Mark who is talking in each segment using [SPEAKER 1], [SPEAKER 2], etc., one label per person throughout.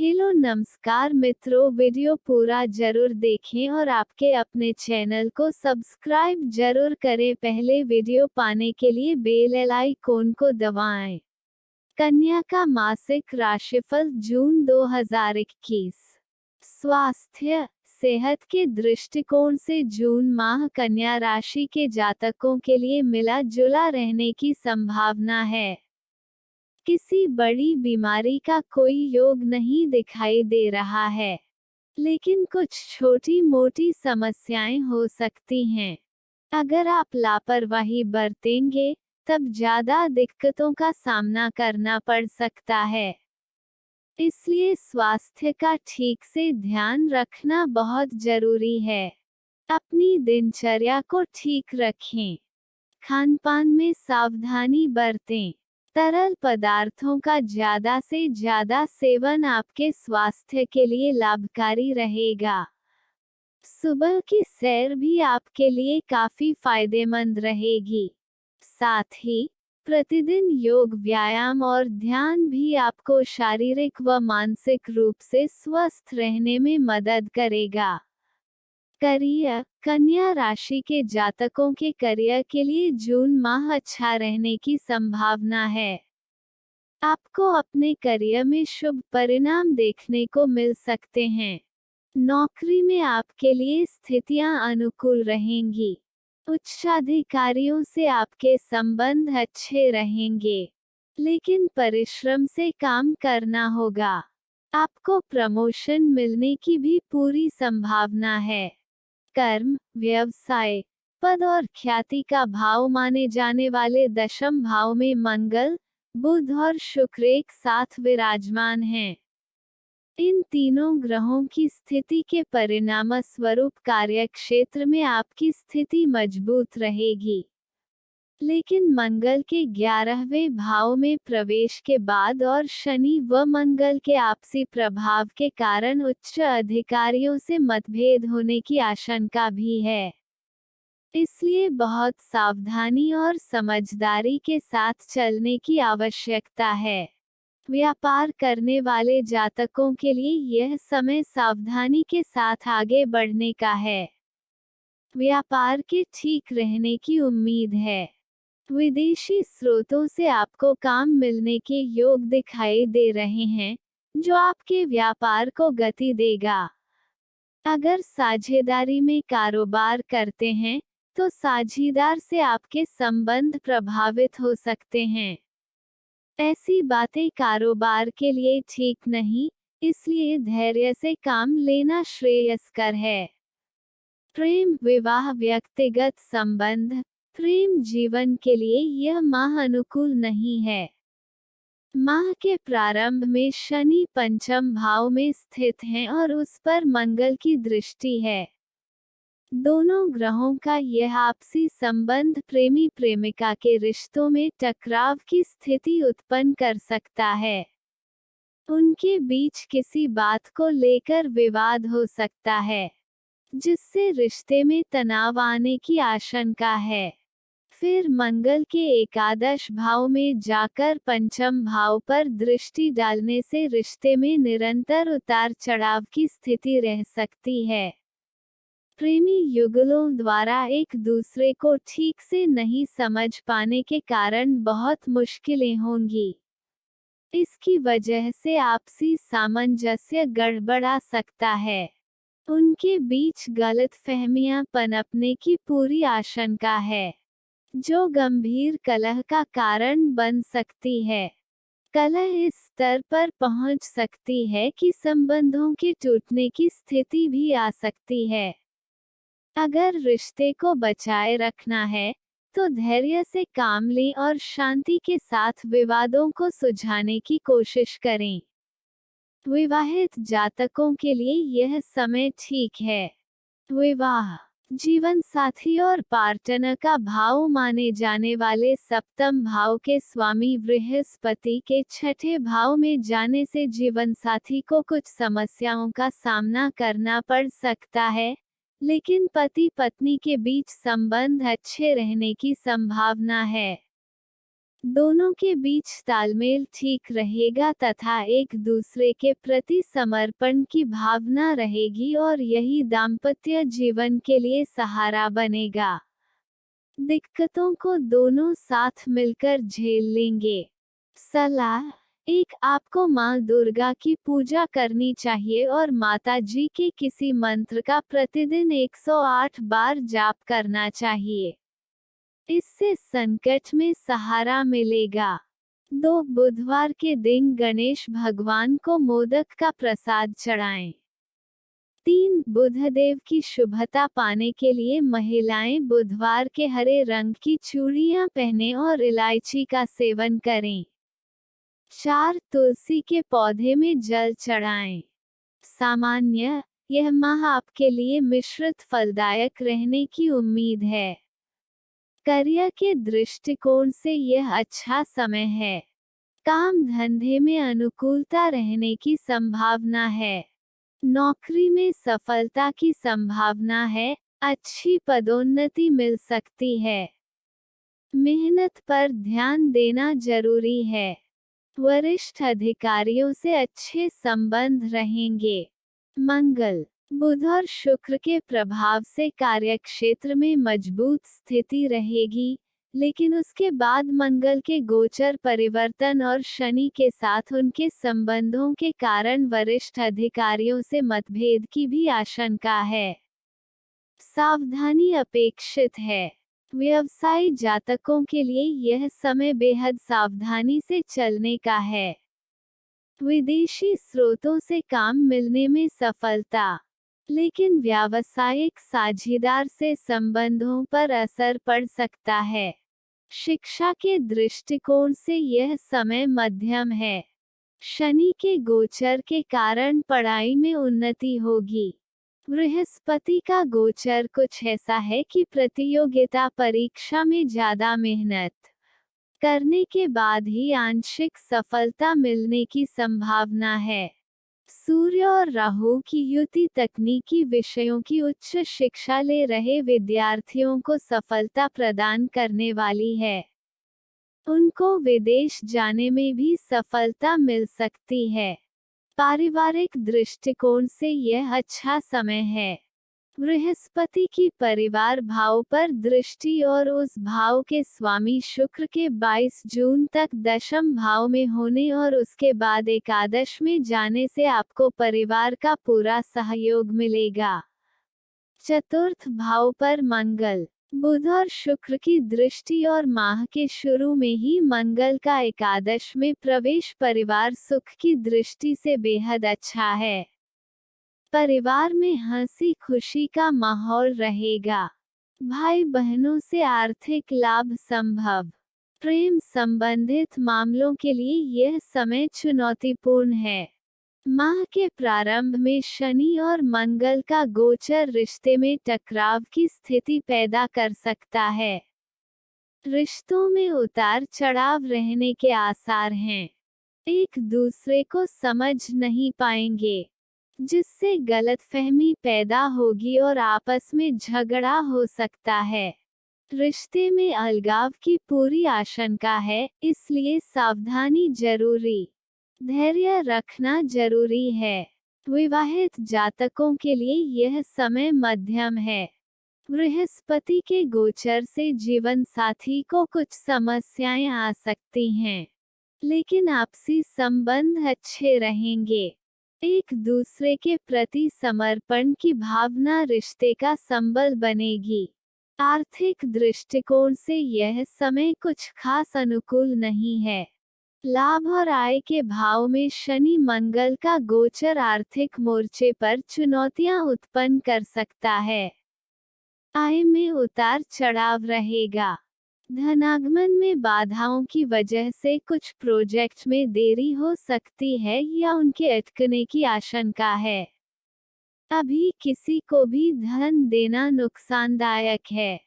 [SPEAKER 1] Hello नमस्कार मित्रों, video पूरा जरूर देखें और आपके अपने चैनल को सब्सक्राइब जरूर करें। पहले वीडियो पाने के लिए बेल आइकॉन को दबाएं। कन्या का मासिक राशिफल जून 2021। स्वास्थ्य सेहत के दृष्टिकोण से जून माह कन्या राशि के जातकों के लिए मिला जुला रहने की संभावना है। किसी बड़ी बीमारी का कोई योग नहीं दिखाई दे रहा है, लेकिन कुछ छोटी मोटी समस्याएं हो सकती हैं। अगर आप लापरवाही बरतेंगे, तब ज्यादा दिक्कतों का सामना करना पड़ सकता है। इसलिए स्वास्थ्य का ठीक से ध्यान रखना बहुत जरूरी है। अपनी दिनचर्या को ठीक रखें। खानपान में सावधानी बरतें। तरल पदार्थों का ज्यादा से ज्यादा सेवन आपके स्वास्थ्य के लिए लाभकारी रहेगा। सुबह की सैर भी आपके लिए काफी फायदेमंद रहेगी। साथ ही प्रतिदिन योग, व्यायाम और ध्यान भी आपको शारीरिक व मानसिक रूप से स्वस्थ रहने में मदद करेगा। करियर कन्या राशि के जातकों के करियर के लिए जून माह अच्छा रहने की संभावना है। आपको अपने करियर में शुभ परिणाम देखने को मिल सकते हैं। नौकरी में आपके लिए स्थितियां अनुकूल रहेंगी। उच्चाधिकारियों से आपके संबंध अच्छे रहेंगे, लेकिन परिश्रम से काम करना होगा। आपको प्रमोशन मिलने की भी पूरी संभावना है। कर्म, व्यवसाय, पद और ख्याति का भाव माने जाने वाले दशम भाव में मंगल, बुध और शुक्र एक साथ विराजमान हैं। इन तीनों ग्रहों की स्थिति के परिणाम स्वरूप कार्यक्षेत्र में आपकी स्थिति मजबूत रहेगी। लेकिन मंगल के 11वें भाव में प्रवेश के बाद और शनि व मंगल के आपसी प्रभाव के कारण उच्च अधिकारियों से मतभेद होने की आशंका भी है। इसलिए बहुत सावधानी और समझदारी के साथ चलने की आवश्यकता है। व्यापार करने वाले जातकों के लिए यह समय सावधानी के साथ आगे बढ़ने का है। व्यापार के ठीक रहने की उम्मीद है। विदेशी स्रोतों से आपको काम मिलने के योग दिखाई दे रहे हैं, जो आपके व्यापार को गति देगा। अगर साझेदारी में कारोबार करते हैं, तो साझीदार से आपके संबंध प्रभावित हो सकते हैं। ऐसी बातें कारोबार के लिए ठीक नहीं, इसलिए धैर्य से काम लेना श्रेयस्कर है। प्रेम, विवाह, व्यक्तिगत संबंध, प्रेम जीवन के लिए यह माह अनुकूल नहीं है। माह के प्रारंभ में शनि पंचम भाव में स्थित हैं और उस पर मंगल की दृष्टि है। दोनों ग्रहों का यह आपसी संबंध प्रेमी प्रेमिका के रिश्तों में टकराव की स्थिति उत्पन्न कर सकता है। उनके बीच किसी बात को लेकर विवाद हो सकता है, जिससे रिश्ते में तनाव आने की आशंका है। फिर मंगल के एकादश भाव में जाकर पंचम भाव पर दृष्टि डालने से रिश्ते में निरंतर उतार चढ़ाव की स्थिति रह सकती है। प्रेमी युगलों द्वारा एक दूसरे को ठीक से नहीं समझ पाने के कारण बहुत मुश्किलें होंगी। इसकी वजह से आपसी सामंजस्य गड़बड़ा सकता है। उनके बीच गलतफहमियां पनपने की पूरी आशंका है, जो गंभीर कलह का कारण बन सकती है। कलह इस स्तर पर पहुंच सकती है कि संबंधों के टूटने की स्थिति भी आ सकती है। अगर रिश्ते को बचाए रखना है, तो धैर्य से काम लें और शांति के साथ विवादों को सुलझाने की कोशिश करें। विवाहित जातकों के लिए यह समय ठीक है। विवाह, जीवन साथी और पार्टनर का भाव माने जाने वाले सप्तम भाव के स्वामी बृहस्पति के छठे भाव में जाने से जीवन साथी को कुछ समस्याओं का सामना करना पड़ सकता है, लेकिन पति पत्नी के बीच संबंध अच्छे रहने की संभावना है। दोनों के बीच तालमेल ठीक रहेगा तथा एक दूसरे के प्रति समर्पण की भावना रहेगी और यही दाम्पत्य जीवन के लिए सहारा बनेगा। दिक्कतों को दोनों साथ मिलकर झेल लेंगे। सलाह: एक, आपको माँ दुर्गा की पूजा करनी चाहिए और माता जी के किसी मंत्र का प्रतिदिन 108 बार जाप करना चाहिए। इससे संकट में सहारा मिलेगा। 2, बुधवार के दिन गणेश भगवान को मोदक का प्रसाद चढ़ाएं। 3, बुधदेव की शुभता पाने के लिए महिलाएं बुधवार के हरे रंग की चूड़ियां पहनें और इलायची का सेवन करें। 4, तुलसी के पौधे में जल चढ़ाएं। सामान्य, यह माह आपके लिए मिश्रित फलदायक रहने की उम्मीद है। करियर के दृष्टिकोण से यह अच्छा समय है। काम धंधे में अनुकूलता रहने की संभावना है। नौकरी में सफलता की संभावना है, अच्छी पदोन्नति मिल सकती है। मेहनत पर ध्यान देना जरूरी है। वरिष्ठ अधिकारियों से अच्छे संबंध रहेंगे। मंगल, बुध और शुक्र के प्रभाव से कार्यक्षेत्र में मजबूत स्थिति रहेगी, लेकिन उसके बाद मंगल के गोचर परिवर्तन और शनि के साथ उनके संबंधों के कारण वरिष्ठ अधिकारियों से मतभेद की भी आशंका है। सावधानी अपेक्षित है। व्यवसायी जातकों के लिए यह समय बेहद सावधानी से चलने का है। विदेशी स्रोतों से काम मिलने में सफलता, लेकिन व्यावसायिक साझेदार से संबंधों पर असर पड़ सकता है। शिक्षा के दृष्टिकोण से यह समय मध्यम है। शनि के गोचर के कारण पढ़ाई में उन्नति होगी। बृहस्पति का गोचर कुछ ऐसा है कि प्रतियोगिता परीक्षा में ज्यादा मेहनत करने के बाद ही आंशिक सफलता मिलने की संभावना है। सूर्य और राहु की युति तकनीकी विषयों की उच्च शिक्षा ले रहे विद्यार्थियों को सफलता प्रदान करने वाली है। उनको विदेश जाने में भी सफलता मिल सकती है। पारिवारिक दृष्टिकोण से यह अच्छा समय है। बृहस्पति की परिवार भाव पर दृष्टि और उस भाव के स्वामी शुक्र के 22 जून तक दशम भाव में होने और उसके बाद एकादश में जाने से आपको परिवार का पूरा सहयोग मिलेगा। चतुर्थ भाव पर मंगल, बुध और शुक्र की दृष्टि और माह के शुरू में ही मंगल का एकादश में प्रवेश परिवार सुख की दृष्टि से बेहद अच्छा है। परिवार में हंसी खुशी का माहौल रहेगा। भाई बहनों से आर्थिक लाभ संभव। प्रेम संबंधित मामलों के लिए यह समय चुनौतीपूर्ण है। माह के प्रारंभ में शनि और मंगल का गोचर रिश्ते में टकराव की स्थिति पैदा कर सकता है। रिश्तों में उतार चढ़ाव रहने के आसार हैं। एक दूसरे को समझ नहीं पाएंगे, जिससे गलतफहमी पैदा होगी और आपस में झगड़ा हो सकता है। रिश्ते में अलगाव की पूरी आशंका है, इसलिए सावधानी जरूरी। धैर्य रखना जरूरी है। विवाहित जातकों के लिए यह समय मध्यम है। बृहस्पति के गोचर से जीवन साथी को कुछ समस्याएं आ सकती हैं, लेकिन आपसी संबंध अच्छे रहेंगे। एक दूसरे के प्रति समर्पण की भावना रिश्ते का संबल बनेगी। आर्थिक दृष्टिकोण से यह समय कुछ खास अनुकूल नहीं है। लाभ और आय के भाव में शनि मंगल का गोचर आर्थिक मोर्चे पर चुनौतियां उत्पन्न कर सकता है। आय में उतार चढ़ाव रहेगा। धनागमन में बाधाओं की वजह से कुछ प्रोजेक्ट में देरी हो सकती है या उनके अटकने की आशंका है। अभी किसी को भी धन देना नुकसानदायक है।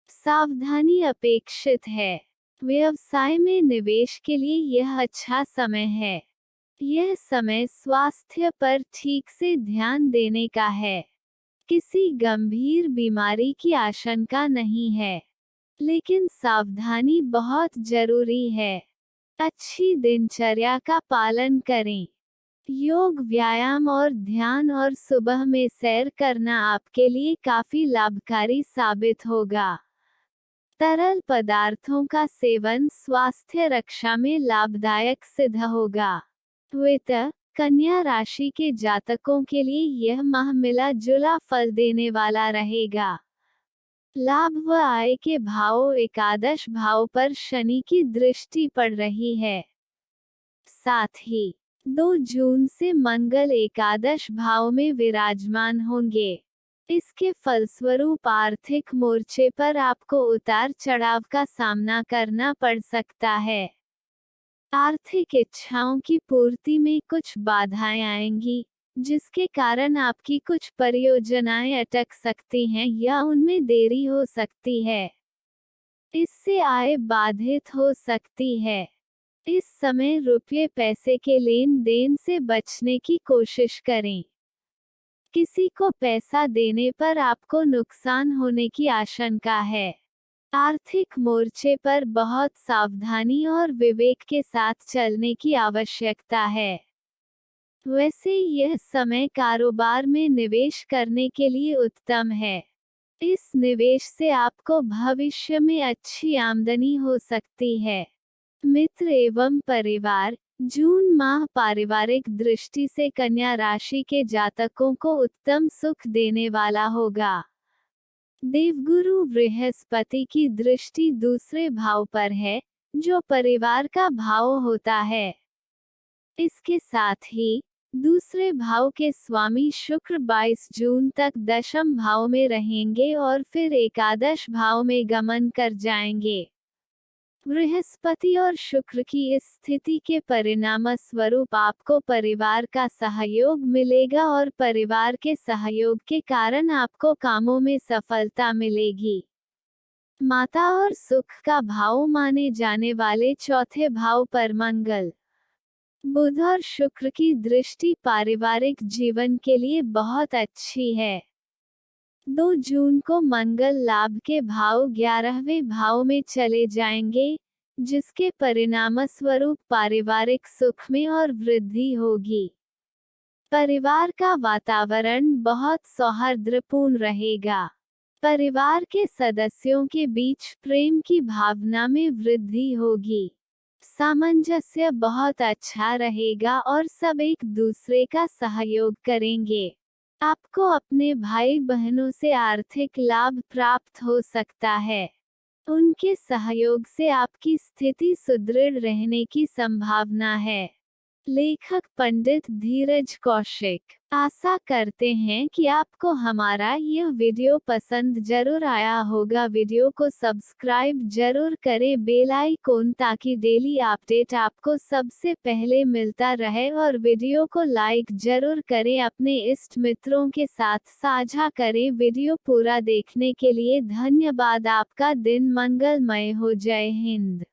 [SPEAKER 1] सावधानी अपेक्षित है। व्यवसाय में निवेश के लिए यह अच्छा समय है। यह समय स्वास्थ्य पर ठीक से ध्यान देने का है। किसी गंभीर बीमारी की आशंका नहीं है, लेकिन सावधानी बहुत जरूरी है। अच्छी दिनचर्या का पालन करें। योग, व्यायाम और ध्यान और सुबह में सैर करना आपके लिए काफी लाभकारी साबित होगा। तरल पदार्थों का सेवन स्वास्थ्य रक्षा में लाभदायक सिद्ध होगा। वित्त, कन्या राशि के जातकों के लिए यह माह मिला जुला फल देने वाला रहेगा। लाभ व आय के भाव एकादश भाव पर शनि की दृष्टि पड़ रही है। साथ ही 2 जून से मंगल एकादश भाव में विराजमान होंगे। इसके फलस्वरूप आर्थिक मोर्चे पर आपको उतार चढ़ाव का सामना करना पड़ सकता है। आर्थिक इच्छाओं की पूर्ति में कुछ बाधाएं आएंगी, जिसके कारण आपकी कुछ परियोजनाएं अटक सकती हैं या उनमें देरी हो सकती है। इससे आय बाधित हो सकती है। इस समय रुपये पैसे के लेन देन से बचने की कोशिश करें। किसी को पैसा देने पर आपको नुकसान होने की आशंका है। आर्थिक मोर्चे पर बहुत सावधानी और विवेक के साथ चलने की आवश्यकता है। वैसे यह समय कारोबार में निवेश करने के लिए उत्तम है। इस निवेश से आपको भविष्य में अच्छी आमदनी हो सकती है। मित्र एवं परिवार, जून माह पारिवारिक दृष्टि से कन्या राशि के जातकों को उत्तम सुख देने वाला होगा। देवगुरु बृहस्पति की दृष्टि दूसरे भाव पर है, जो परिवार का भाव होता है। इसके साथ ही दूसरे भाव के स्वामी शुक्र 22 जून तक दशम भाव में रहेंगे और फिर एकादश भाव में गमन कर जाएंगे। बृहस्पति और शुक्र की इस स्थिति के परिणाम स्वरूप आपको परिवार का सहयोग मिलेगा और परिवार के सहयोग के कारण आपको कामों में सफलता मिलेगी। माता और सुख का भाव माने जाने वाले चौथे भाव पर मंगल, बुध और शुक्र की दृष्टि पारिवारिक जीवन के लिए बहुत अच्छी है। 2 जून को मंगल लाभ के भाव 11वें भाव में चले जाएंगे, जिसके परिणामस्वरूप पारिवारिक सुख में और वृद्धि होगी। परिवार का वातावरण बहुत सौहार्दपूर्ण रहेगा। परिवार के सदस्यों के बीच प्रेम की भावना में वृद्धि होगी। सामंजस्य बहुत अच्छा रहेगा और सब एक दूसरे का सहयोग करेंगे। आपको अपने भाई बहनों से आर्थिक लाभ प्राप्त हो सकता है। उनके सहयोग से आपकी स्थिति सुदृढ़ रहने की संभावना है। लेखक पंडित धीरज कौशिक। आशा करते हैं कि आपको हमारा यह वीडियो पसंद जरूर आया होगा। वीडियो को सब्सक्राइब जरूर करें, बेल आइकॉन, ताकि डेली अपडेट आपको सबसे पहले मिलता रहे, और वीडियो को लाइक जरूर करें, अपने इष्ट मित्रों के साथ साझा करें। वीडियो पूरा देखने के लिए धन्यवाद। आपका दिन मंगलमय हो। जय हिंद।